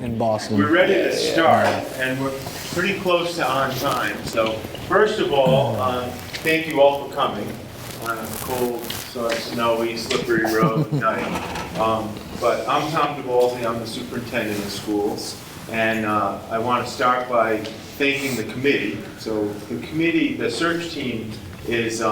in Boston. We're ready to start, and we're pretty close to on time. So first of all, thank you all for coming on a cold, snowy, slippery road night. But I'm Tom DeWalsey, I'm the superintendent of schools, and I want to start by thanking the committee. So the committee, the search team is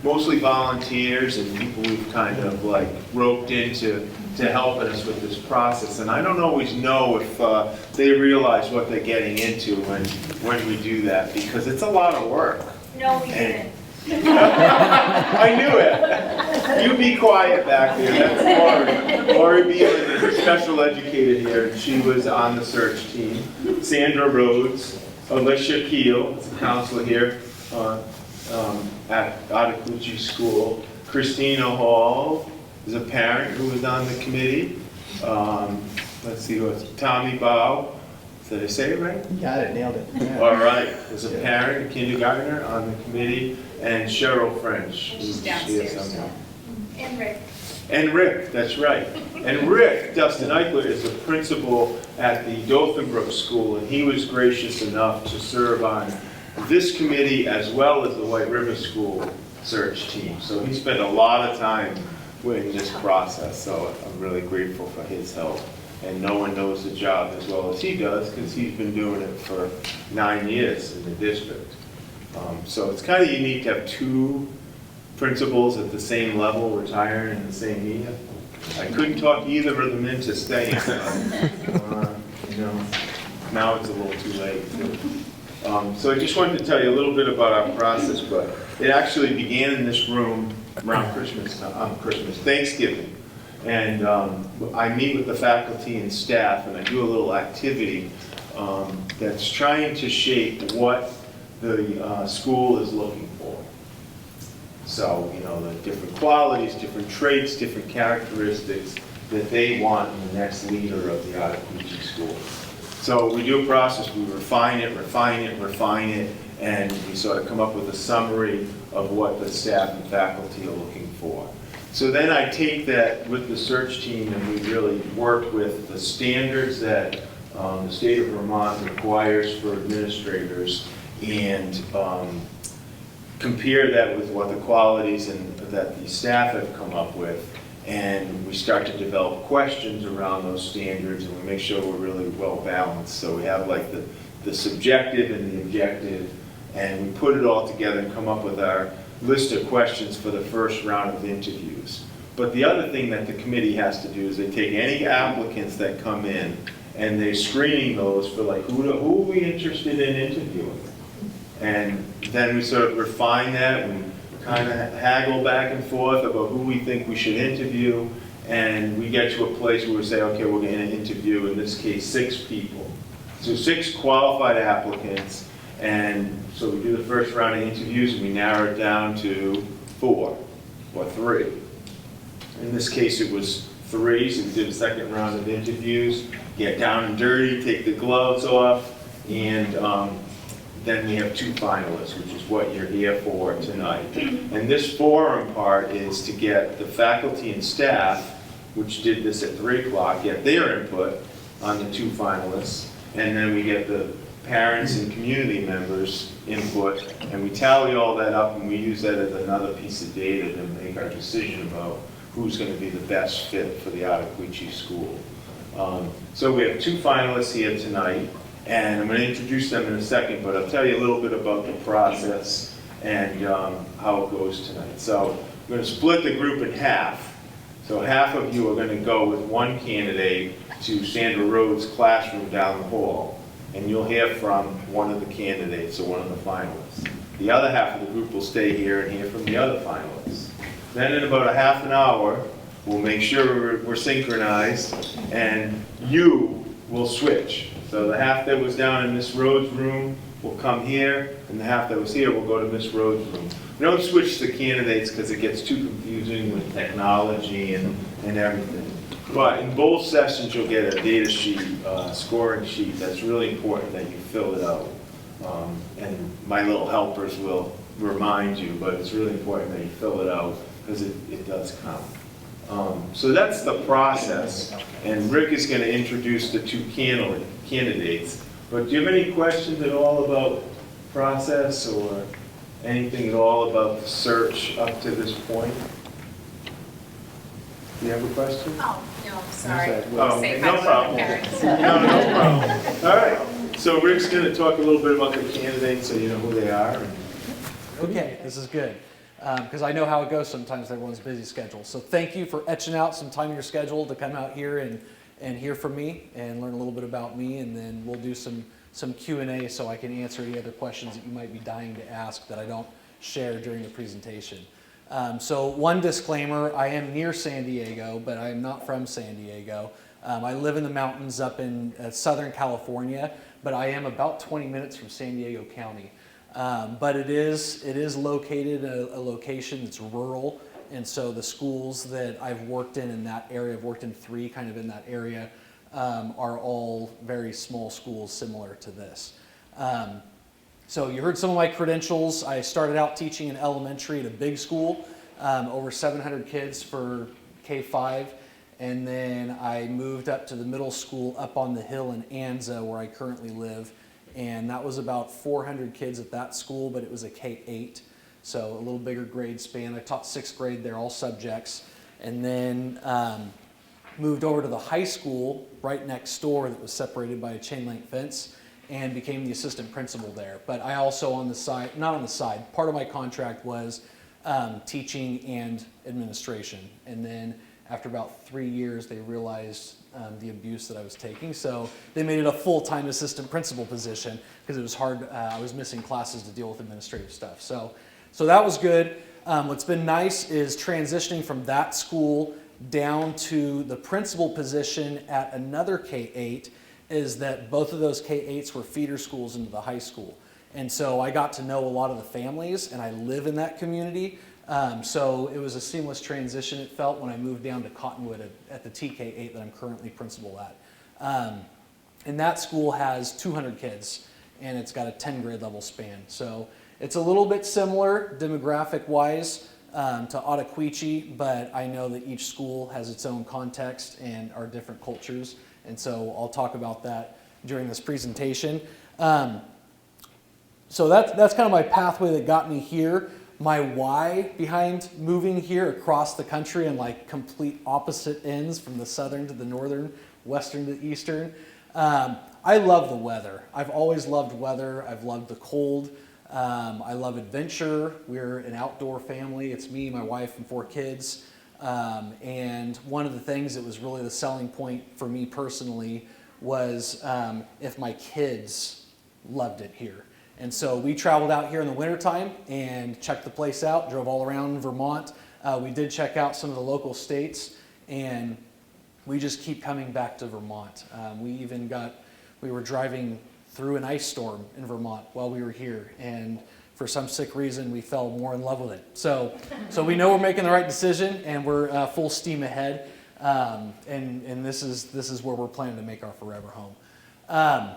mostly volunteers and people we've kind of like roped into helping us with this process. And I don't always know if they realize what they're getting into when we do that, because it's a lot of work. No, we didn't. I knew it. You be quiet back there. That's Lori. Lori Beeman is a special educator here, and she was on the search team. Sandra Rhodes, Alicia Keel, is a counselor here at Ottauquechee School. Christina Hall is a parent who was on the committee. Let's see who else. Tommy Bow. Did I say it right? You got it, nailed it. Yeah. All right. There's a parent, a kindergartner on the committee, and Cheryl French. She's downstairs still. And Rick. And Rick, that's right. And Rick, Dustin Eichler, is the principal at the Dothanbrook School, and he was gracious enough to serve on this committee as well as the White River School search team. So he spent a lot of time in this process, so I'm really grateful for his help. And no one knows the job as well as he does, because he's been doing it for 9 years in the district. So it's kind of unique to have two principals at the same level retiring in the same year. I couldn't talk either of them into staying. Now it's a little too late. So I just wanted to tell you a little bit about our process, but it actually began in this room around Thanksgiving. And I meet with the faculty and staff, and I do a little activity that's trying to shape what the school is looking for. So, the different qualities, different traits, different characteristics that they want in the next leader of the Ottauquechee School. So we do a process, we refine it, and we sort of come up with a summary of what the staff and faculty are looking for. So then I take that with the search team, and we really work with the standards that the state of Vermont requires for administrators, and compare that with what the qualities that the staff have come up with. And we start to develop questions around those standards, and we make sure we're really well balanced. So we have like the subjective and the objective, and we put it all together and come up with our list of questions for the first round of interviews. But the other thing that the committee has to do is they take any applicants that come in, and they're screening those for like, who are we interested in interviewing? And then we sort of refine that, and kind of haggle back and forth about who we think we should interview, and we get to a place where we say, okay, we're going to interview, in this case, 6 people. So 6 qualified applicants, and so we do the first round of interviews, and we narrow it down to 4 or 3. In this case, it was 3, so we did a second round of interviews, get down and dirty, take the gloves off, and then we have 2 finalists, which is what you're here for tonight. And this forum part is to get the faculty and staff, which did this at 3 o'clock, get their input on the 2 finalists, and then we get the parents and community members' input, and we tally all that up, and we use that as another piece of data to make our decision about who's going to be the best fit for the Ottauquechee School. So we have 2 finalists here tonight, and I'm going to introduce them in a second, but I'll tell you a little bit about the process and how it goes tonight. So I'm going to split the group in half. So half of you are going to go with one candidate to Sandra Rhodes' classroom down the hall, and you'll hear from one of the candidates or one of the finalists. The other half of the group will stay here and hear from the other finalists. Then in about a half an hour, we'll make sure we're synchronized, and you will switch. So the half that was down in Miss Rhodes' room will come here, and the half that was here will go to Miss Rhodes' room. We don't switch the candidates because it gets too confusing with technology and everything. But in both sessions, you'll get a data sheet, scoring sheet. That's really important that you fill it out. And my little helpers will remind you, but it's really important that you fill it out because it does count. So that's the process, and Rick is going to introduce the two candidates. But do you have any questions at all about process or anything at all about the search up to this point? Do you have a question? Oh, no, sorry. Oh, Say no hi to problem. the parents. No problem. All right, so Rick's going to talk a little bit about the candidates so you know who they are. Okay, this is good, because I know how it goes sometimes, everyone's busy schedule. So thank you for etching out some time in your schedule to come out here and hear from me and learn a little bit about me, and then we'll do some Q&A so I can answer any other questions that you might be dying to ask that I don't share during the presentation. So one disclaimer, I am near San Diego, but I am not from San Diego. I live in the mountains up in Southern California, but I am about 20 minutes from San Diego County. But it is located a location that's rural, and so the schools that I've worked in that area, I've worked in 3 kind of in that area, are all very small schools similar to this. So you heard some of my credentials. I started out teaching in elementary at a big school, over 700 kids for K-5, and then I moved up to the middle school up on the hill in Anza, where I currently live. And that was about 400 kids at that school, but it was a K-8, so a little bigger grade span. I taught 6th grade there, all subjects, and then moved over to the high school right next door that was separated by a chain link fence, and became the assistant principal there. But I also on the side, not on the side, part of my contract was teaching and administration. And then after about 3 years, they realized the abuse that I was taking. So they made it a full-time assistant principal position because it was hard. I was missing classes to deal with administrative stuff. So that was good. What's been nice is transitioning from that school down to the principal position at another K-8 is that both of those K-8s were feeder schools into the high school. And so I got to know a lot of the families, and I live in that community. So it was a seamless transition, it felt, when I moved down to Cottonwood at the TK8 that I'm currently principal at. And that school has 200 kids, and it's got a 10 grade level span. So it's a little bit similar demographic-wise to Ottaquiche, but I know that each school has its own context and are different cultures. And so I'll talk about that during this presentation. So that's kind of my pathway that got me here. My why behind moving here across the country in like complete opposite ends from the southern to the northern, western to eastern. I love the weather. I've always loved weather. I've loved the cold. I love adventure. We're an outdoor family. It's me, my wife, and 4 kids. And one of the things that was really the selling point for me personally was if my kids loved it here. And so we traveled out here in the wintertime and checked the place out, drove all around Vermont. We did check out some of the local states, and we just keep coming back to Vermont. We were driving through an ice storm in Vermont while we were here, and for some sick reason, we fell more in love with it. So we know we're making the right decision, and we're full steam ahead. And this is where we're planning to make our forever home.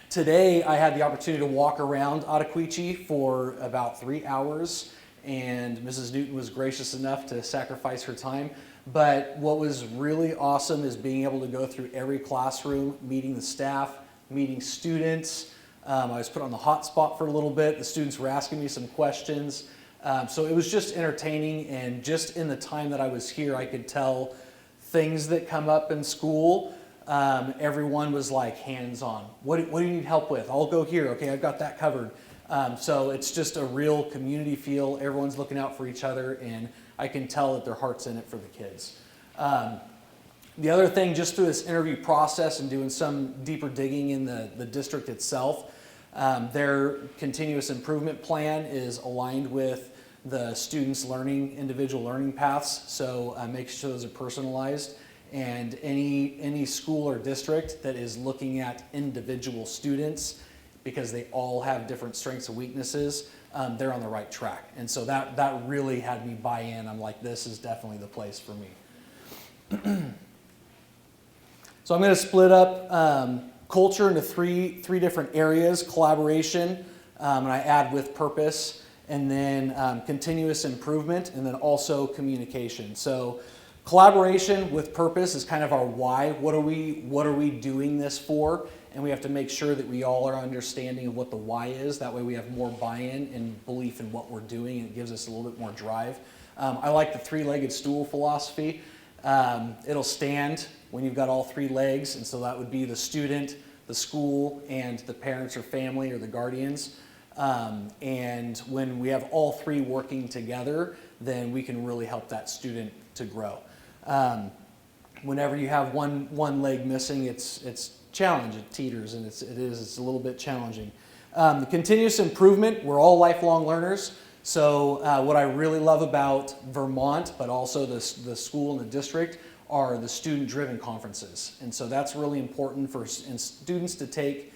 Today, I had the opportunity to walk around Ottaquiche for about 3 hours, and Mrs. Newton was gracious enough to sacrifice her time. But what was really awesome is being able to go through every classroom, meeting the staff, meeting students. I was put on the hot spot for a little bit. The students were asking me some questions. So it was just entertaining, and just in the time that I was here, I could tell things that come up in school. Everyone was like hands-on. What do you need help with? I'll go here. Okay, I've got that covered. So it's just a real community feel. Everyone's looking out for each other, and I can tell that their heart's in it for the kids. The other thing, just through this interview process and doing some deeper digging in the district itself, their continuous improvement plan is aligned with the students' individual learning paths, so make sure those are personalized. And any school or district that is looking at individual students, because they all have different strengths and weaknesses, they're on the right track. And so that really had me buy in. I'm like, this is definitely the place for me. So I'm going to split up culture into three different areas: collaboration, and I add with purpose, and then continuous improvement, and then also communication. So Collaboration with purpose is kind of our why. What are we doing this for? And we have to make sure that we all are understanding of what the why is. That way we have more buy-in and belief in what we're doing, and it gives us a little bit more drive. I like the three-legged stool philosophy. It'll stand when you've got all three legs, and so that would be the student, the school, and the parents or family or the guardians. And when we have all three working together, then we can really help that student to grow. Whenever you have one leg missing, it's challenge. It teeters, and it's a little bit challenging. The continuous improvement. We're all lifelong learners. So what I really love about Vermont, but also the school and the district, are the student-driven conferences. And so that's really important for students to take.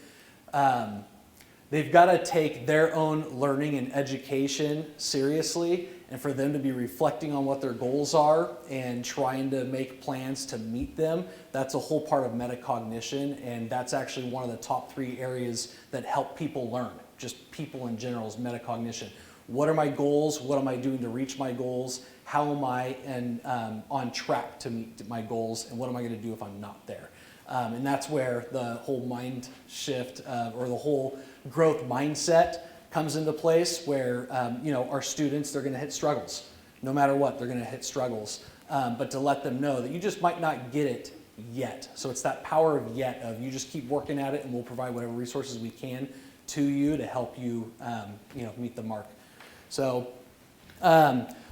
They've got to take their own learning and education seriously, and for them to be reflecting on what their goals are and trying to make plans to meet them. That's a whole part of metacognition, and that's actually one of the top 3 areas that help people learn. Just people in general is metacognition. What are my goals? What am I doing to reach my goals? How am I on track to meet my goals? And what am I going to do if I'm not there? And that's where the whole mind shift or the whole growth mindset comes into place, where our students, they're going to hit struggles. No matter what, they're going to hit struggles. But to let them know that you just might not get it yet. So it's that power of yet, of you just keep working at it, and we'll provide whatever resources we can to you to help you meet the mark. So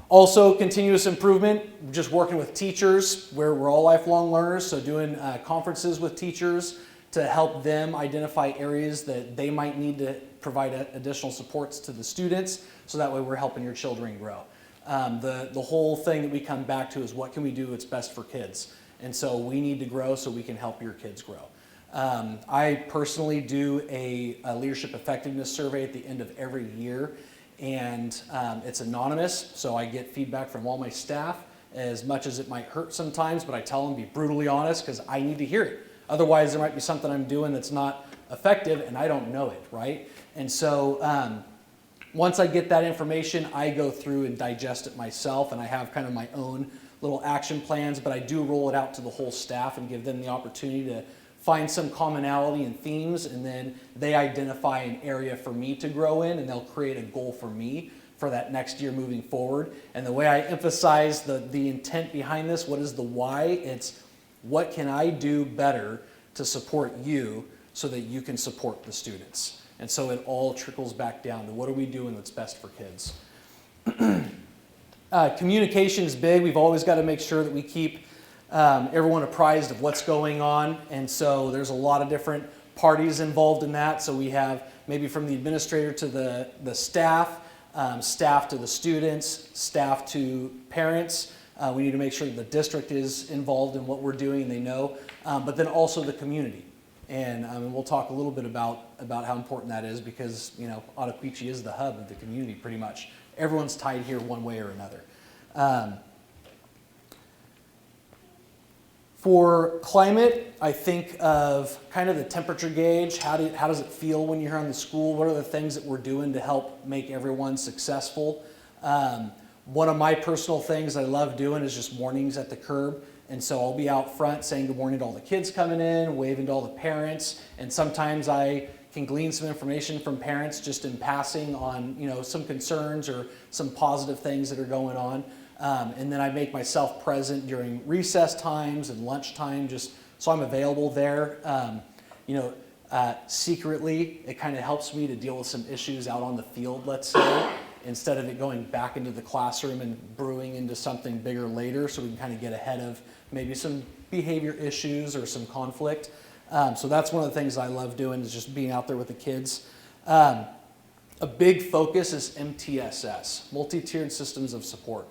also continuous improvement, just working with teachers, where we're all lifelong learners, so doing conferences with teachers to help them identify areas that they might need to provide additional supports to the students, so that way we're helping your children grow. The whole thing that we come back to is, what can we do that's best for kids? And so we need to grow so we can help your kids grow. I personally do a leadership effectiveness survey at the end of every year, and it's anonymous, so I get feedback from all my staff, as much as it might hurt sometimes, but I tell them, be brutally honest, because I need to hear it. Otherwise, there might be something I'm doing that's not effective, and I don't know it, right? And so once I get that information, I go through and digest it myself, and I have kind of my own little action plans, but I do roll it out to the whole staff and give them the opportunity to find some commonality and themes, and then they identify an area for me to grow in, and they'll create a goal for me for that next year moving forward. And the way I emphasize the intent behind this, what is the why? It's, what can I do better to support you so that you can support the students? And so it all trickles back down to, what are we doing that's best for kids? Communication is big. We've always got to make sure that we keep everyone apprised of what's going on, and so there's a lot of different parties involved in that. So we have maybe from the administrator to the staff, staff to the students, staff to parents. We need to make sure that the district is involved in what we're doing and they know, but then also the community. And we'll talk a little bit about how important that is, because Ottaquechee is the hub of the community pretty much. Everyone's tied here one way or another. For climate, I think of kind of the temperature gauge. How does it feel when you're here on the school? What are the things that we're doing to help make everyone successful? One of my personal things I love doing is just mornings at the curb. And so I'll be out front saying good morning to all the kids coming in, waving to all the parents. And sometimes I can glean some information from parents just in passing on some concerns or some positive things that are going on. And then I make myself present during recess times and lunchtime, just so I'm available there. Secretly, it kind of helps me to deal with some issues out on the field, let's say, instead of it going back into the classroom and brewing into something bigger later, so we can kind of get ahead of maybe some behavior issues or some conflict. So that's one of the things I love doing, is just being out there with the kids. A big focus is MTSS, multi-tiered systems of support.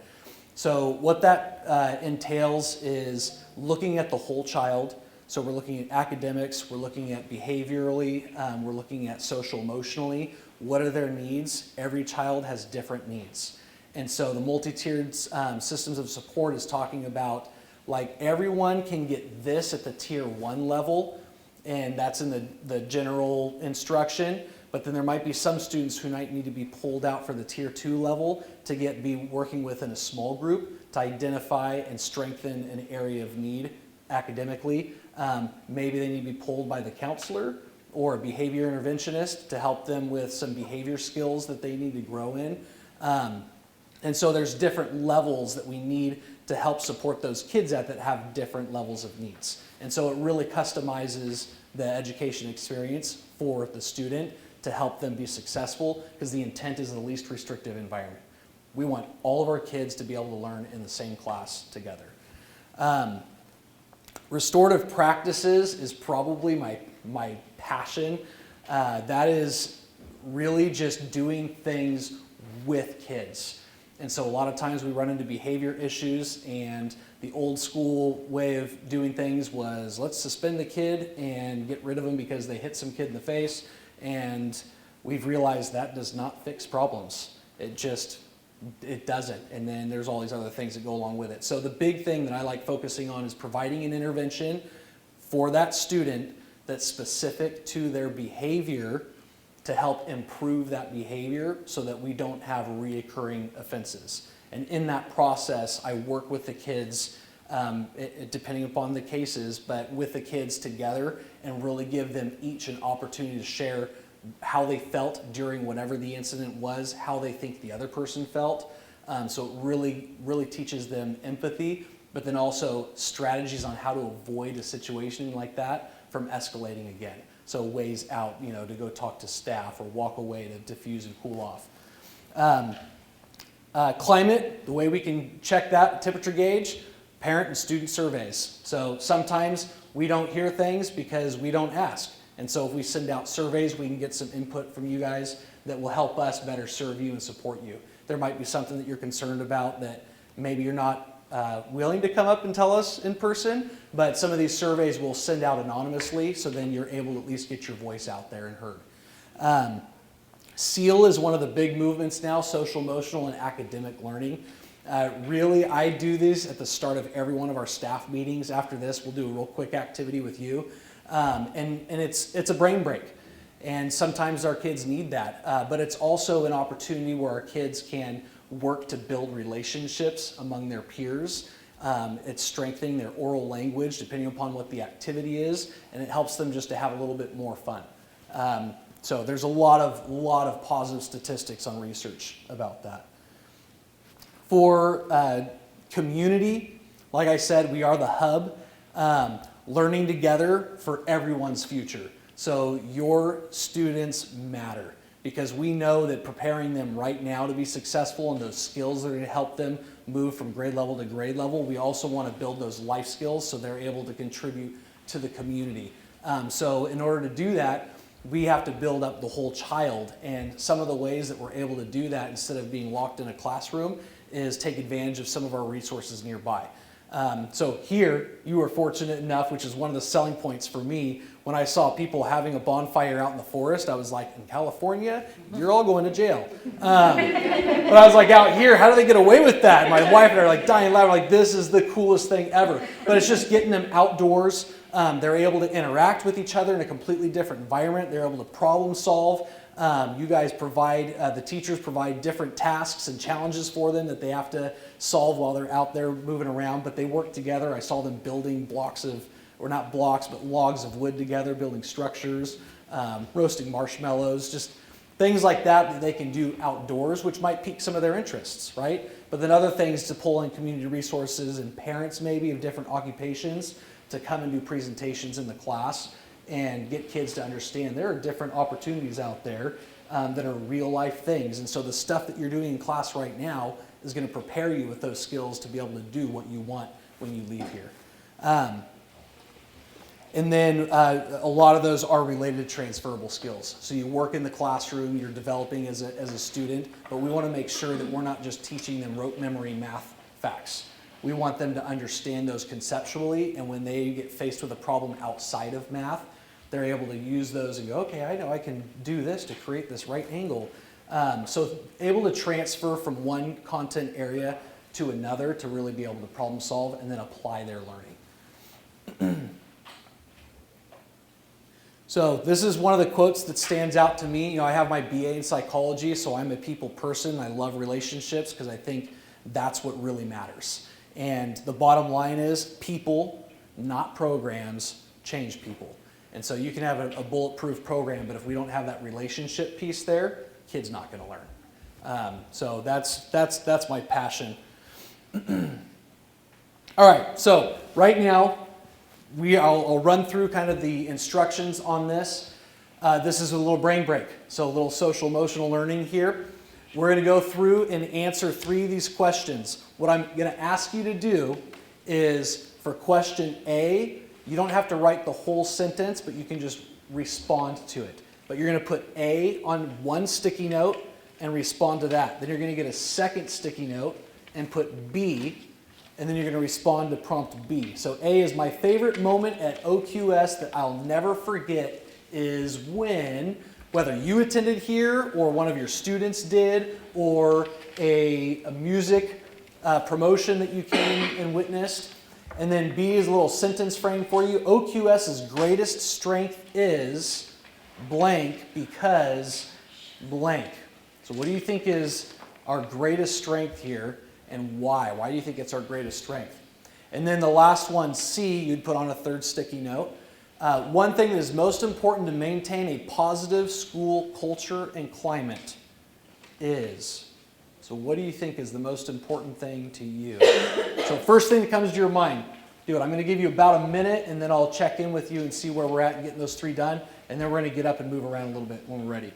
So what that entails is looking at the whole child. So we're looking at academics, we're looking at behaviorally, we're looking at social emotionally. What are their needs? Every child has different needs. And so the multi-tiered systems of support is talking about, like, everyone can get this at the tier 1 level, and that's in the general instruction. but then there might be some students who might need to be pulled out for the tier 2 level to be working within a small group to identify and strengthen an area of need academically. Maybe they need to be pulled by the counselor or a behavior interventionist to help them with some behavior skills that they need to grow in. And so there's different levels that we need to help support those kids that have different levels of needs. And so it really customizes the education experience for the student to help them be successful, because the intent is the least restrictive environment. We want all of our kids to be able to learn in the same class together. Restorative practices is probably my passion. That is really just doing things with kids. And so a lot of times we run into behavior issues, and the old school way of doing things was, let's suspend the kid and get rid of them because they hit some kid in the face. And we've realized that does not fix problems. It doesn't. And then there's all these other things that go along with it. So the big thing that I like focusing on is providing an intervention for that student that's specific to their behavior to help improve that behavior so that we don't have reoccurring offenses. And in that process, I work with the kids, depending upon the cases, but with the kids together, and really give them each an opportunity to share how they felt during whatever the incident was, how they think the other person felt. So it really teaches them empathy, but then also strategies on how to avoid a situation like that from escalating again. So ways out, to go talk to staff or walk away to diffuse and cool off. Climate, the way we can check that temperature gauge, parent and student surveys. So sometimes we don't hear things because we don't ask. And so if we send out surveys, we can get some input from you guys that will help us better serve you and support you. There might be something that you're concerned about that maybe you're not willing to come up and tell us in person, but some of these surveys we'll send out anonymously, so then you're able to at least get your voice out there and heard. SEAL is one of the big movements now, social, emotional, and academic learning. Really, I do these at the start of every one of our staff meetings. After this, we'll do a real quick activity with you. And it's a brain break. And sometimes our kids need that. But it's also an opportunity where our kids can work to build relationships among their peers. It's strengthening their oral language depending upon what the activity is, and it helps them just to have a little bit more fun. So there's a lot of positive statistics on research about that. For community, like I said, we are the hub. Learning together for everyone's future. So your students matter, because we know that preparing them right now to be successful and those skills that are going to help them move from grade level to grade level, we also want to build those life skills so they're able to contribute to the community. So in order to do that, we have to build up the whole child, and some of the ways that we're able to do that instead of being locked in a classroom is take advantage of some of our resources nearby. So here, you were fortunate enough, which is one of the selling points for me, when I saw people having a bonfire out in the forest, I was like, in California, you're all going to jail. But I was like, out here, how do they get away with that? And my wife and I are like dying laughing, like, this is the coolest thing ever. But it's just getting them outdoors. They're able to interact with each other in a completely different environment. They're able to problem solve. You guys provide, the teachers provide different tasks and challenges for them that they have to solve while they're out there moving around, but they work together. I saw them building not blocks, but logs of wood together, building structures, roasting marshmallows, just things like that they can do outdoors, which might pique some of their interests, right? But then other things to pull in community resources and parents maybe of different occupations to come and do presentations in the class and get kids to understand there are different opportunities out there that are real life things. And so the stuff that you're doing in class right now is going to prepare you with those skills to be able to do what you want when you leave here. And then a lot of those are related to transferable skills. So you work in the classroom, you're developing as a student, but we want to make sure that we're not just teaching them rote memory math facts. We want them to understand those conceptually, and when they get faced with a problem outside of math, they're able to use those and go, okay, I know I can do this to create this right angle. So able to transfer from one content area to another to really be able to problem solve and then apply their learning. So this is one of the quotes that stands out to me. You know, I have my BA in psychology, so I'm a people person. I love relationships because I think that's what really matters. And the bottom line is people, not programs, change people. And so you can have a bulletproof program, but if we don't have that relationship piece there, kid's not going to learn. So that's my passion. All right, so right now, I'll run through kind of the instructions on this. This is a little brain break, so a little social emotional learning here. We're going to go through and answer 3 of these questions. What I'm going to ask you to do is for question A, you don't have to write the whole sentence, but you can just respond to it. But you're going to put A on one sticky note and respond to that. Then you're going to get a second sticky note and put B, and then you're going to respond to prompt B. So A is my favorite moment at OQS that I'll never forget is when, whether you attended here or one of your students did, or a music promotion that you came and witnessed. And then B is a little sentence frame for you. OQS's greatest strength is blank because blank. So what do you think is our greatest strength here? And why? Why do you think it's our greatest strength? And then the last one, C, you'd put on a third sticky note. One thing that is most important to maintain a positive school culture and climate is. So what do you think is the most important thing to you? So first thing that comes to your mind, do it. I'm going to give you about a minute, and then I'll check in with you and see where we're at and getting those 3 done. And then we're going to get up and move around a little bit when we're ready.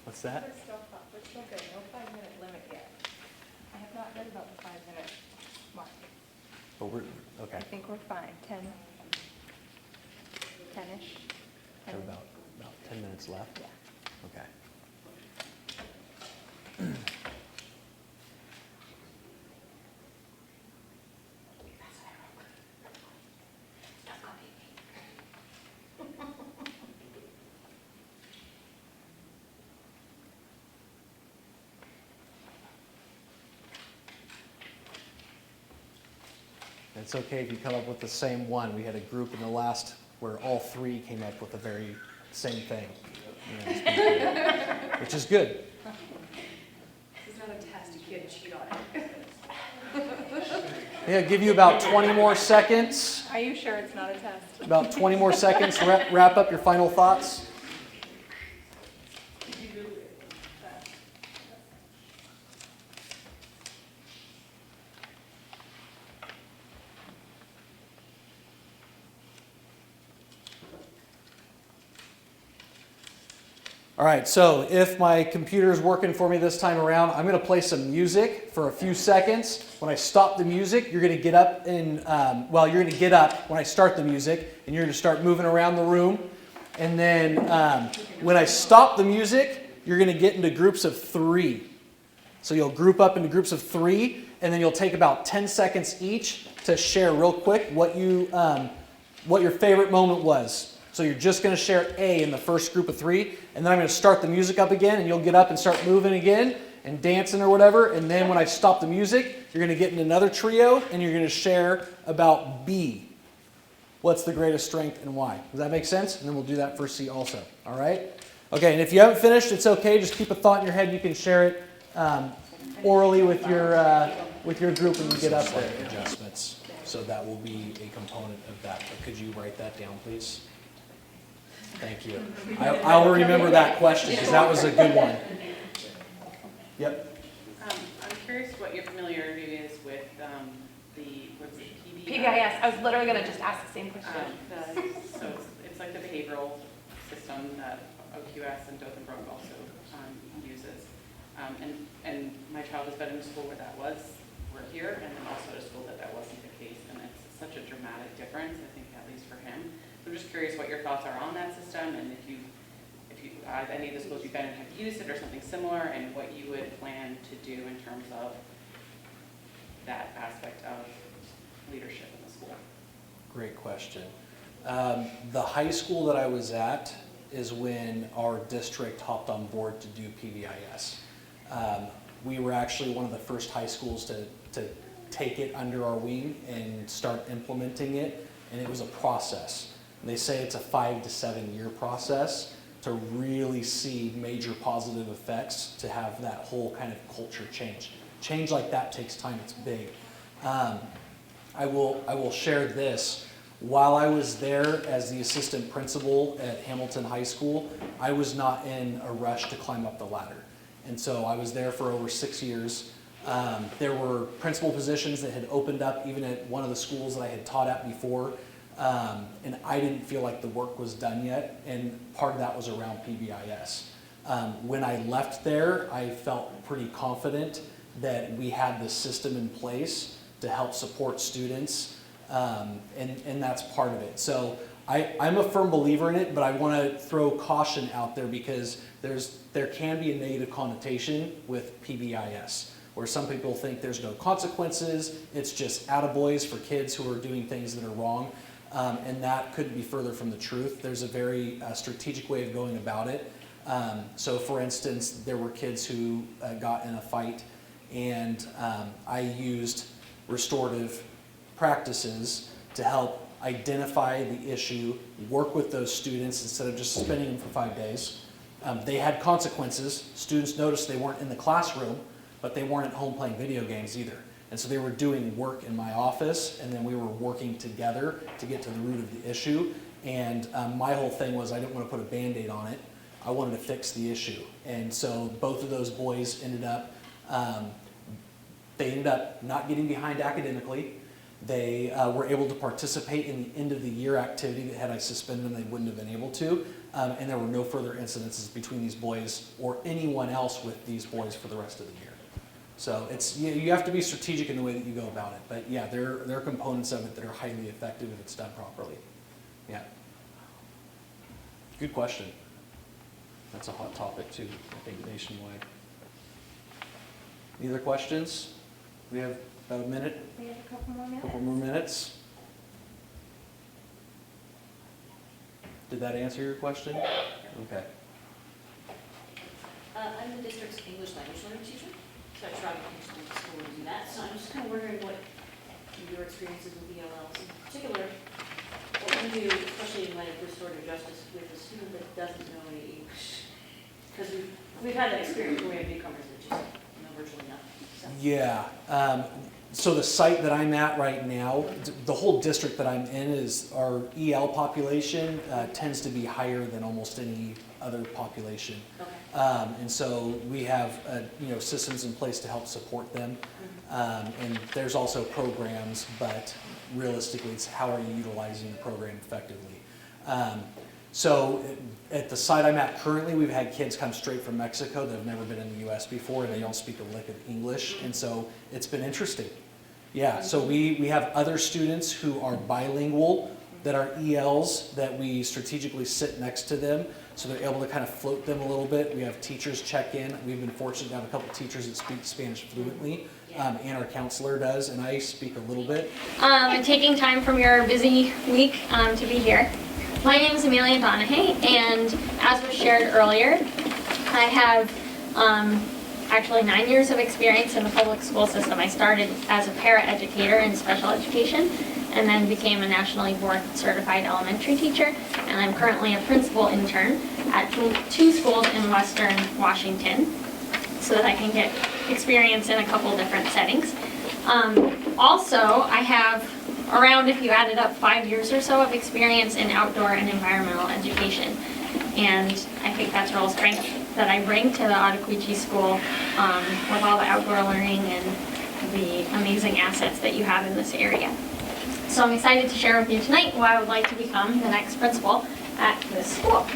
What's that? We're still good. No 5-minute limit yet. I have not read about the 5-minute mark. But we're, okay. I think we're fine. 10-ish. We're about 10 minutes left? Yeah. Okay. It's okay if you come up with the same one. We had a group in the last where all 3 came up with the very same thing. Which is good. This is not a test, you can't cheat on it. Yeah, give you about 20 more seconds. Are you sure it's not a test? About 20 more seconds. Wrap up your final thoughts. All right, so if my computer is working for me this time around, I'm going to play some music for a few seconds. When I stop the music, you're going to get up and, you're going to get up when I start the music, and you're going to start moving around the room. And then when I stop the music, you're going to get into groups of 3. So you'll group up into groups of 3, and then you'll take about 10 seconds each to share real quick what your favorite moment was. So you're just going to share A in the first group of 3, and then I'm going to start the music up again, and you'll get up and start moving again and dancing or whatever. And then when I stop the music, you're going to get in another trio, and you're going to share about B. What's the greatest strength and why? Does that make sense? And then we'll do that for C also. All right? Okay, and if you haven't finished, it's okay. Just keep a thought in your head. You can share it orally with your group when you get up there. Adjustments. So that will be a component of that. But could you write that down, please? Thank you. I'll remember that question because that was a good one. Yep. I'm curious what your familiarity is with what's it, PBIS. I was literally going to just ask the same question. So it's like the behavioral system that OQS and Dothan Brook also uses. And my child has been in a school where that was, we're here, and then also at a school that wasn't the case. And it's such a dramatic difference, I think, at least for him. I'm just curious what your thoughts are on that system, and if you any of the schools you've been in have used it or something similar, and what you would plan to do in terms of that aspect of leadership in the school. Great question. The high school that I was at is when our district hopped on board to do PBIS. We were actually one of the first high schools to take it under our wing and start implementing it, and it was a process. They say it's a 5 to 7 year process to really see major positive effects, to have that whole kind of culture change. Change like that takes time, it's big. I will share this. While I was there as the assistant principal at Hamilton High School, I was not in a rush to climb up the ladder. And so I was there for over 6 years. There were principal positions that had opened up even at one of the schools that I had taught at before. And I didn't feel like the work was done yet, and part of that was around PBIS. When I left there, I felt pretty confident that we had the system in place to help support students, and that's part of it. So I'm a firm believer in it, but I want to throw caution out there because there can be a negative connotation with PBIS, where some people think there's no consequences, it's just attaboys for kids who are doing things that are wrong. And that couldn't be further from the truth. There's a very strategic way of going about it. So for instance, there were kids who got in a fight, and I used restorative practices to help identify the issue, work with those students instead of just suspending them for 5 days. They had consequences. Students noticed they weren't in the classroom, but they weren't at home playing video games either. And so they were doing work in my office, and then we were working together to get to the root of the issue. And my whole thing was I didn't want to put a Band-Aid on it. I wanted to fix the issue. And so both of those boys ended up not getting behind academically. They were able to participate in the end of the year activity that had I suspended them, they wouldn't have been able to. And there were no further incidences between these boys or anyone else with these boys for the rest of the year. So it's, you have to be strategic in the way that you go about it. But yeah, there are components of it that are highly effective if it's done properly. Yeah. Good question. That's a hot topic too, I think, nationwide. Any other questions? We have about a minute, We have a couple more minutes. couple more minutes. Did that answer your question? Okay. I'm the district's English language learning teacher, so I try to teach them to school and do that. So I'm just kind of wondering what your experiences with ELLs in particular, what you do, especially in light of restorative justice, with a student that doesn't know any English. Because we've had that experience where we have newcomers that just know virtually nothing. So. Yeah. So the site that I'm at right now, the whole district that I'm in, is our EL population tends to be higher than almost any other population. Okay. And so we have systems in place to help support them. And there's also programs, but realistically it's how are you utilizing the program effectively. So at the site I'm at currently, we've had kids come straight from Mexico that have never been in the US before, and they don't speak a lick of English, and so it's been interesting. Yeah, so we have other students who are bilingual that are ELs that we strategically sit next to them, so they're able to kind of float them a little bit. We have teachers check in. We've been fortunate to have a couple teachers that speak Spanish fluently, and our counselor does, and I speak a little bit. And taking time from your busy week to be here. My name is Amelia Donahue, and as was shared earlier, I have actually 9 years of experience in the public school system. I started as a para-educator in special education, and then became a nationally board certified elementary teacher, and I'm currently a principal intern at two schools in Western Washington, so that I can get experience in a couple different settings. Also, I have around, if you added up, 5 years or so of experience in outdoor and environmental education. And I think that's a real strength that I bring to the Ottaquechee School with all the outdoor learning and the amazing assets that you have in this area. So I'm excited to share with you tonight why I would like to become the next principal at this school.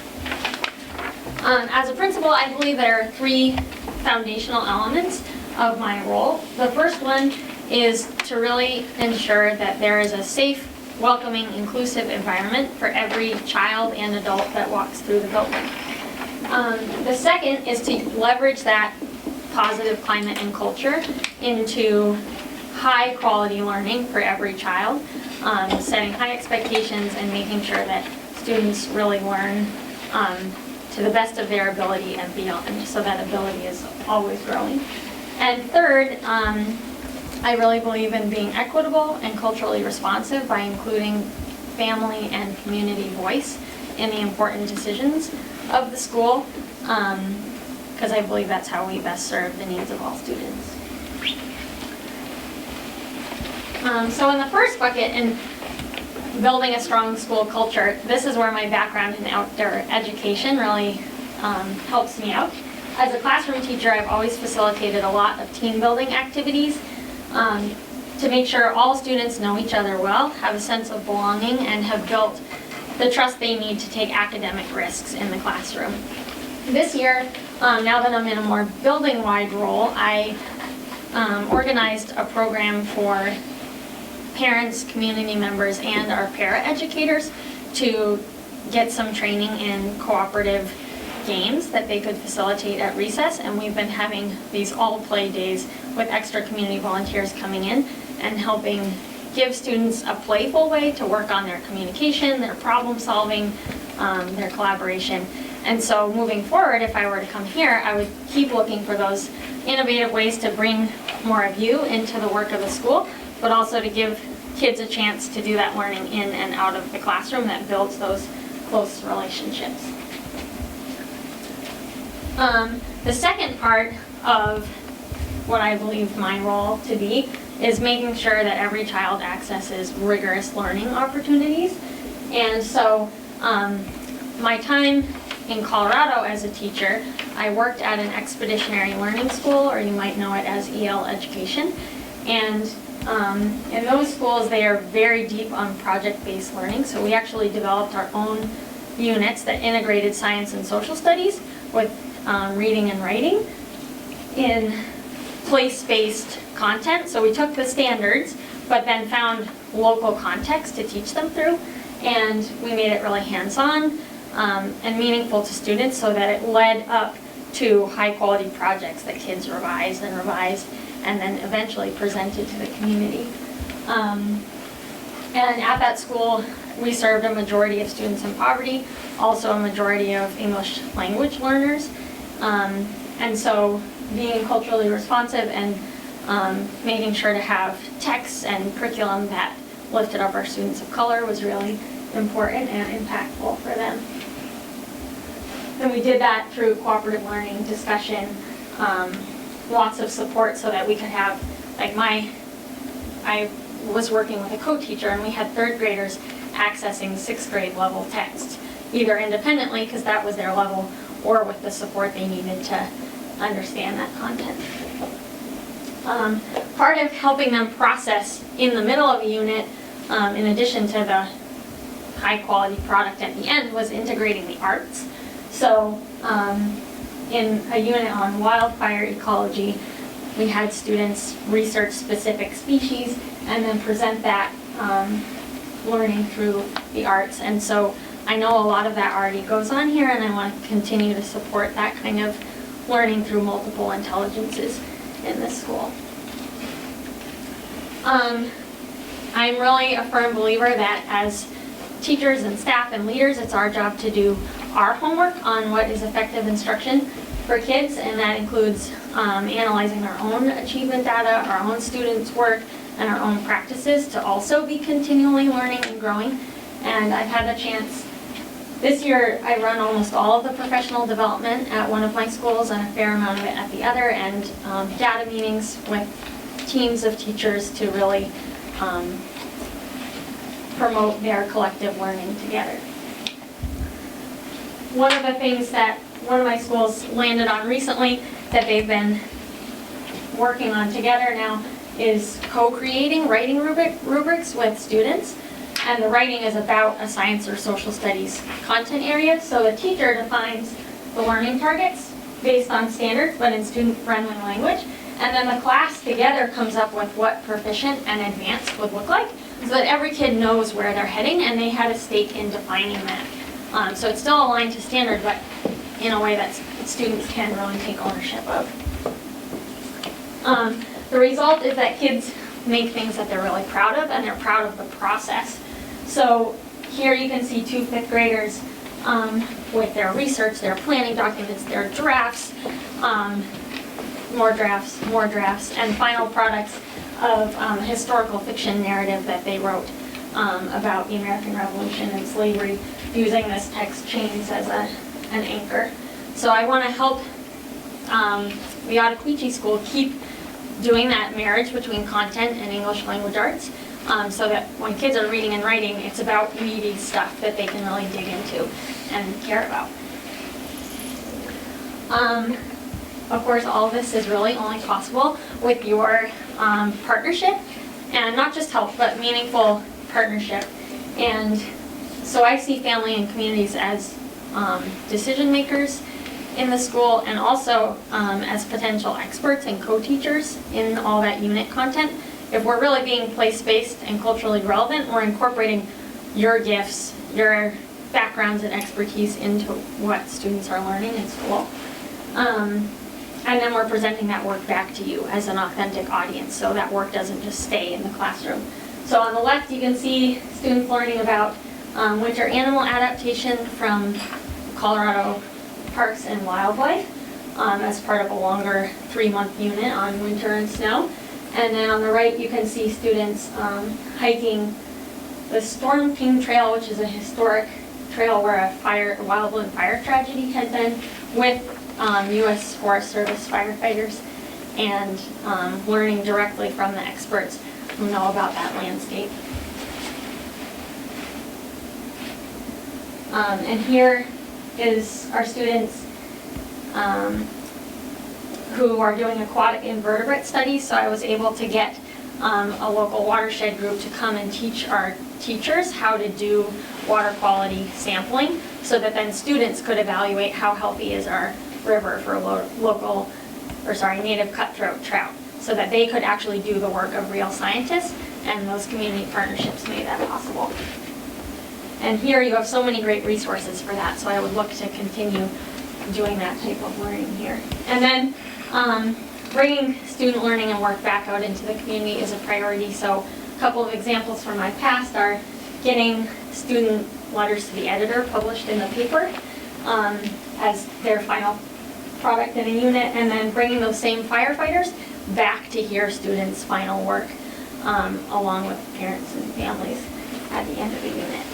As a principal, I believe there are 3 foundational elements of my role. The first one is to really ensure that there is a safe, welcoming, inclusive environment for every child and adult that walks through the building. The second is to leverage that positive climate and culture into high quality learning for every child, setting high expectations and making sure that students really learn to the best of their ability and beyond, so that ability is always growing. And third, I really believe in being equitable and culturally responsive by including family and community voice in the important decisions of the school, because I believe that's how we best serve the needs of all students. So in the first bucket, in building a strong school culture, this is where my background in outdoor education really helps me out. As a classroom teacher, I've always facilitated a lot of team building activities to make sure all students know each other well, have a sense of belonging, and have built the trust they need to take academic risks in the classroom. This year, now that I'm in a more building-wide role, I organized a program for parents, community members, and our para-educators to get some training in cooperative games that they could facilitate at recess, and we've been having these all-play days with extra community volunteers coming in and helping give students a playful way to work on their communication, their problem solving, their collaboration. And so moving forward, if I were to come here, I would keep looking for those innovative ways to bring more of you into the work of the school, but also to give kids a chance to do that learning in and out of the classroom that builds those close relationships. The second part of what I believe my role to be is making sure that every child accesses rigorous learning opportunities. And so my time in Colorado as a teacher, I worked at an expeditionary learning school, or you might know it as EL education. And in those schools, they are very deep on project-based learning. So we actually developed our own units that integrated science and social studies with reading and writing in place-based content. So we took the standards, but then found local context to teach them through. And we made it really hands-on and meaningful to students so that it led up to high-quality projects that kids revised and then eventually presented to the community. And at that school, we served a majority of students in poverty, also a majority of English language learners. And so being culturally responsive and making sure to have texts and curriculum that lifted up our students of color was really important and impactful for them. And we did that through cooperative learning, discussion, lots of support so that we could have, like I was working with a co-teacher and we had third graders accessing sixth grade level text, either independently because that was their level or with the support they needed to understand that content. Part of helping them process in the middle of a unit, in addition to the high quality product at the end, was integrating the arts. So in a unit on wildfire ecology, we had students research specific species and then present that learning through the arts. And so I know a lot of that already goes on here, and I want to continue to support that kind of learning through multiple intelligences in this school. I'm really a firm believer that as teachers and staff and leaders, it's our job to do our homework on what is effective instruction for kids, and that includes analyzing our own achievement data, our own students' work, and our own practices to also be continually learning and growing. And I've had the chance, this year I run almost all of the professional development at one of my schools and a fair amount of it at the other, and data meetings with teams of teachers to really promote their collective learning together. One of the things that one of my schools landed on recently that they've been working on together now is co-creating writing rubrics with students. And the writing is about a science or social studies content area. So the teacher defines the learning targets based on standards, but in student-friendly language. And then the class together comes up with what proficient and advanced would look like, so that every kid knows where they're heading and they had a stake in defining that. So it's still aligned to standard, but in a way that students can really take ownership of. The result is that kids make things that they're really proud of, and they're proud of the process. So here you can see two fifth graders with their research, their planning documents, their drafts, more drafts, and final products of a historical fiction narrative that they wrote about the American Revolution and slavery, using this text chains as an anchor. So I want to help the Ottaquechee School keep doing that marriage between content and English language arts, so that when kids are reading and writing, it's about meaty stuff that they can really dig into and care about. Of course, all of this is really only possible with your partnership, and not just help, but meaningful partnership. And so I see family and communities as decision makers in the school, and also as potential experts and co-teachers in all that unit content. If we're really being place-based and culturally relevant, we're incorporating your gifts, your backgrounds and expertise into what students are learning in school. And then we're presenting that work back to you as an authentic audience, so that work doesn't just stay in the classroom. So on the left, you can see students learning about winter animal adaptation from Colorado Parks and Wildlife as part of a longer 3-month unit on winter and snow. And then on the right, you can see students hiking the Storm King Trail, which is a historic trail where a wildland fire tragedy had been, with U.S. Forest Service firefighters, and learning directly from the experts who know about that landscape. And here is our students who are doing aquatic invertebrate studies, so I was able to get a local watershed group to come and teach our teachers how to do water quality sampling, so that then students could evaluate how healthy is our river for native cutthroat trout, so that they could actually do the work of real scientists, and those community partnerships made that possible. And here you have so many great resources for that, so I would look to continue doing that type of learning here. And then bringing student learning and work back out into the community is a priority. So a couple of examples from my past are getting student letters to the editor published in the paper as their final product in a unit, and then bringing those same firefighters back to hear students' final work along with parents and families at the end of the unit.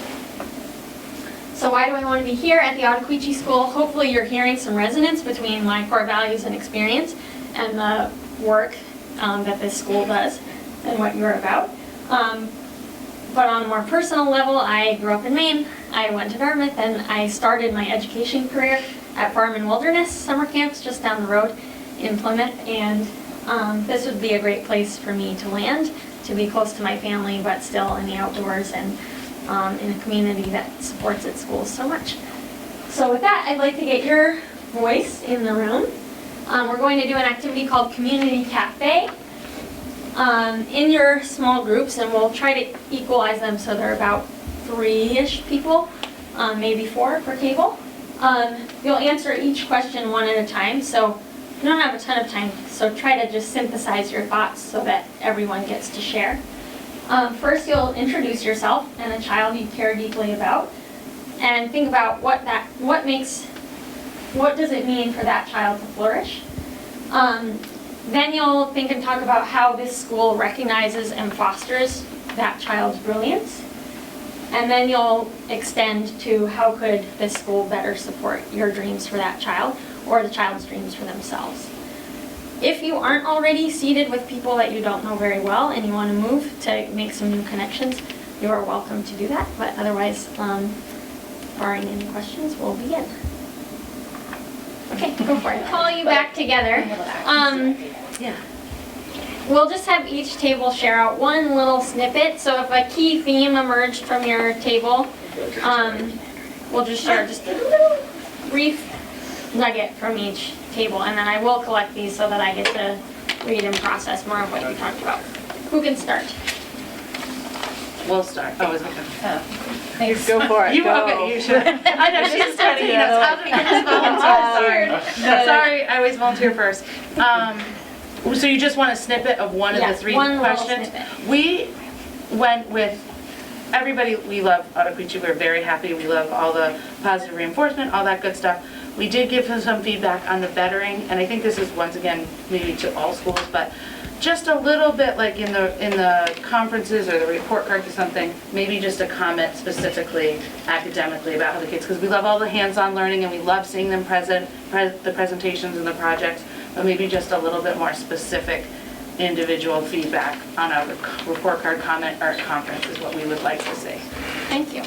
So why do I want to be here at the Ottaquechee School? Hopefully you're hearing some resonance between my core values and experience and the work that this school does and what you're about. But on a more personal level, I grew up in Maine, I went to Dartmouth, and I started my education career at Farm and Wilderness summer camps just down the road in Plymouth, and this would be a great place for me to land, to be close to my family, but still in the outdoors and in a community that supports its schools so much. So with that, I'd like to get your voice in the room. We're going to do an activity called Community Cafe in your small groups, and we'll try to equalize them so they're about 3-ish people, maybe 4 per table. You'll answer each question one at a time, so you don't have a ton of time, so try to just synthesize your thoughts so that everyone gets to share. First, you'll introduce yourself and a child you care deeply about, and think about what does it mean for that child to flourish. Then you'll think and talk about how this school recognizes and fosters that child's brilliance. And then you'll extend to how could this school better support your dreams for that child, or the child's dreams for themselves. If you aren't already seated with people that you don't know very well and you want to move to make some new connections, you are welcome to do that. But otherwise, barring any questions, we'll begin. Okay, go for it. Call you back together. We'll just have each table share out one little snippet. So if a key theme emerged from your table, we'll just share just a little brief nugget from each table, and then I will collect these so that I get to read and process more of what you talked about. Who can start? We'll start. Oh, is it going? Thanks. Go for it. Okay, you should. I know, she's starting. Sorry, I always volunteer first. So you just want a snippet of one of the 3 one questions? little snippet. We went with everybody, we love Ottaquiche, we're very happy, we love all the positive reinforcement, all that good stuff. We did give them some feedback on the bettering, and I think this is once again, maybe to all schools, but just a little bit like in the conferences or the report card or something, maybe just a comment specifically academically about how the kids, because we love all the hands-on learning and we love seeing them the presentations and the projects, but maybe just a little bit more specific individual feedback on a report card comment or conference is what we would like to see. Thank you.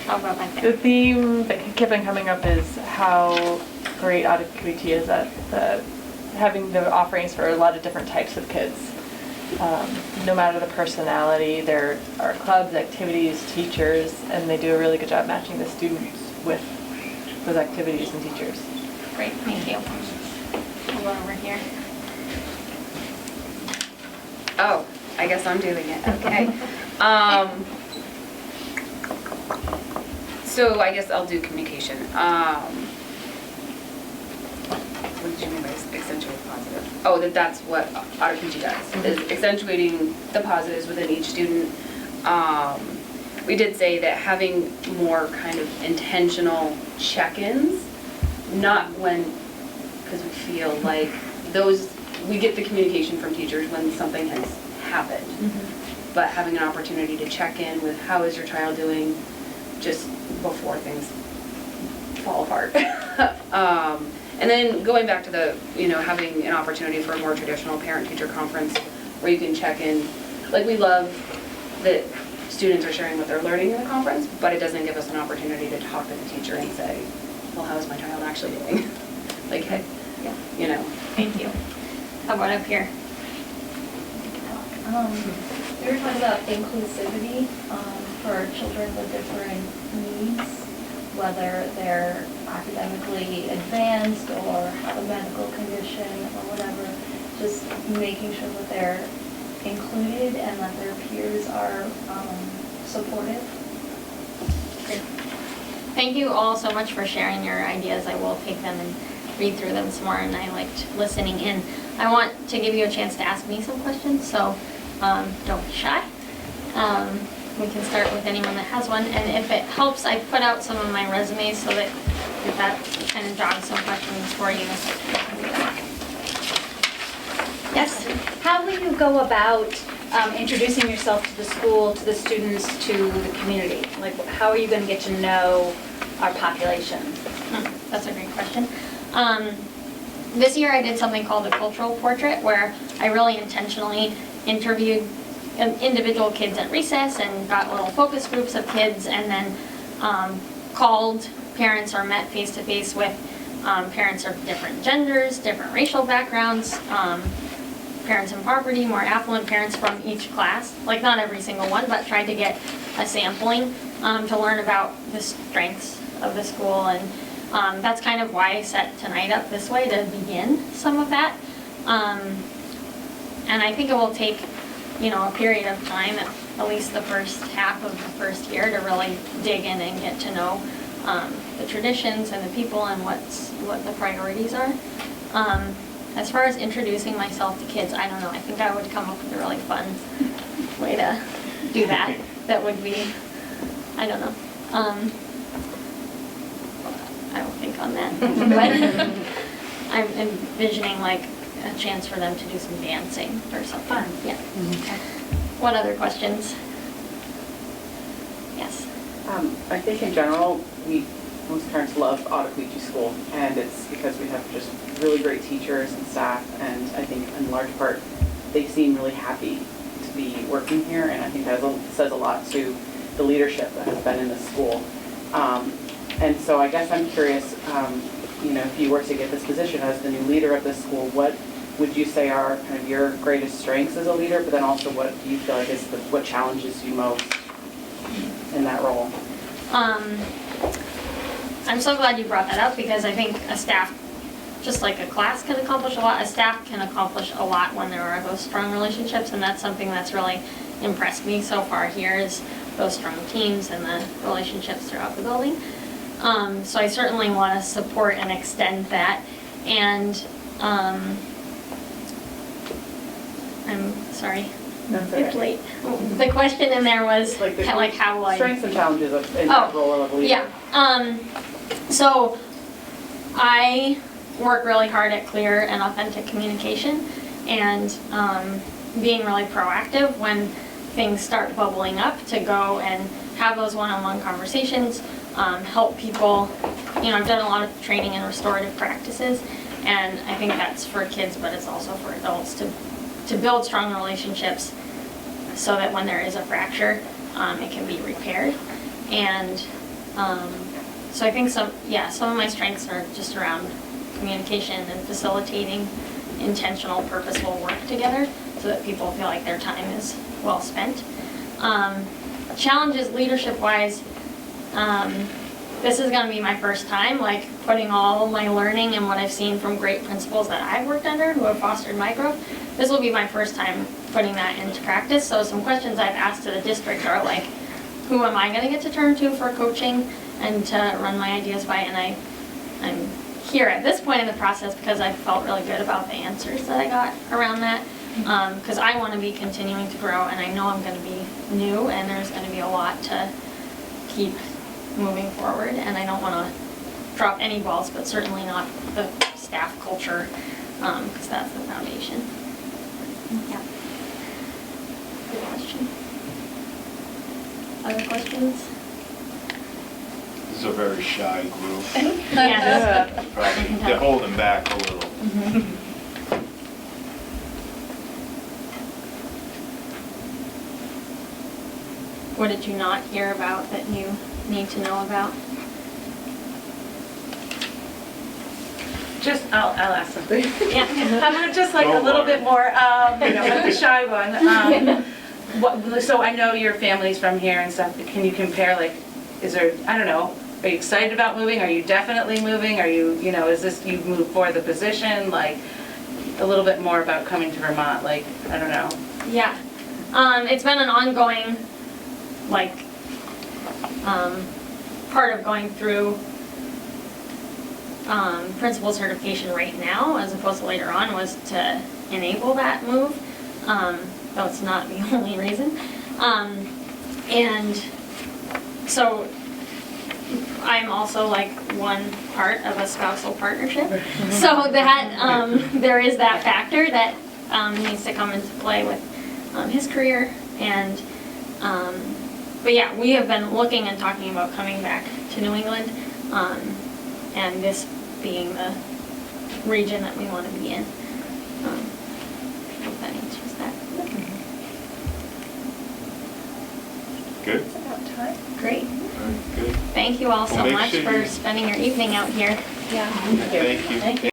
How about back The there? theme that kept on coming up is how great Ottaquiche is at having the offerings for a lot of different types of kids. No matter the personality, there are clubs, activities, teachers, and they do a really good job matching the students with those activities and teachers. Great, thank you. We'll go over here. Oh, I guess I'm doing it, okay. So I guess I'll do communication. What did you mean by accentuate positive? Oh, that's what Ottaquiche does, is accentuating the positives within each student. We did say that having more kind of intentional check-ins, not when, because we feel like we get the communication from teachers when something has happened, but having an opportunity to check in with how is your child doing just before things fall apart. And then going back to having an opportunity for a more traditional parent-teacher conference where you can check in. Like, we love that students are sharing what they're learning in the conference, but it doesn't give us an opportunity to talk to the teacher and say, well, how is my child actually doing? Like, hey, Yeah. Thank you. How about up here? We were talking about inclusivity for children with different needs, whether they're academically advanced or have a medical condition or whatever, just making sure that they're included and that their peers are supportive. Great. Thank you all so much for sharing your ideas. I will take them and read through them some more, and I liked listening in. I want to give you a chance to ask me some questions, so don't be shy. We can start with anyone that has one, and if it helps, I put out some of my resumes so that if that kind of jogs some questions for you. Yes. How will you go about introducing yourself to the school, to the students, to the community? Like, how are you going to get to know our population? That's a great question. This year I did something called a cultural portrait, where I really intentionally interviewed individual kids at recess and got little focus groups of kids, and then called parents or met face-to-face with parents of different genders, different racial backgrounds, parents in poverty, more affluent parents from each class. Like, not every single one, but tried to get a sampling to learn about the strengths of the school, and that's kind of why I set tonight up this way, to begin some of that. And I think it will take, a period of time, at least the first half of the first year, to really dig in and get to know the traditions and the people and what the priorities are. As far as introducing myself to kids, I don't know. I think I would come up with a really fun way to do that. That would be, I don't know. I will think on that. But I'm envisioning like a chance for them to do some dancing or something. Fun. Yeah. Okay. What other questions? Yes. I think in general, most parents love Ottaquiche School, and it's because we have just really great teachers and staff, and I think in large part, they seem really happy to be working here, and I think that says a lot to the leadership that has been in the school. And so I guess I'm curious, if you were to get this position as the new leader of this school, what would you say are kind of your greatest strengths as a leader, but then also what do you feel like is what challenges you most in that role? I'm so glad you brought that up, because I think a staff, just like a class can accomplish a lot, a staff can accomplish a lot when there are those strong relationships, and that's something that's really impressed me so far here, is those strong teams and the relationships throughout the building. So I certainly want to support and extend that, and I'm sorry, That's It's okay. late. The question in there was, Like the like how I. strengths and challenges in that role of a leader. Yeah, so I work really hard at clear and authentic communication and being really proactive when things start bubbling up to go and have those one-on-one conversations, help people. You know, I've done a lot of training in restorative practices, and I think that's for kids, but it's also for adults to build strong relationships so that when there is a fracture, it can be repaired. And so I think some of my strengths are just around communication and facilitating intentional, purposeful work together so that people feel like their time is well spent. Challenges leadership-wise, this is going to be my first time like putting all my learning and what I've seen from great principals that I've worked under who have fostered my growth. This will be my first time putting that into practice. So some questions I've asked to the district are like, who am I going to get to turn to for coaching and to run my ideas by? And I'm here at this point in the process because I felt really good about the answers that I got around that. Because I want to be continuing to grow, and I know I'm going to be new, and there's going to be a lot to keep moving forward, and I don't want to drop any balls, but certainly not the staff culture, because that's the foundation. Yeah. Good question. Other questions? This is a very shy group. Yes. Probably, they're holding back a little. What did you not hear about that you need to know about? Just, I'll ask something. Yeah. Just like a little bit more, I'm the shy one. So I know your family's from here and stuff, but can you compare, like, is there, I don't know, are you excited about moving? Are you definitely moving? Are you, is this, you moved for the position? Like, a little bit more about coming to Vermont, like, I don't know. Yeah. It's been an ongoing, like, part of going through principal certification right now, as opposed to later on, was to enable that move, though it's not the only reason. And so I'm also like one part of a spousal partnership, so that there is that factor that needs to come into play with his career. And but yeah, we have been looking and talking about coming back to New England, and this being the region that we want to be in. I hope that answers that. Good? It's about time. Great. Good. Thank you all so Well, make much sure for you- spending your evening out here. Yeah. Thank you.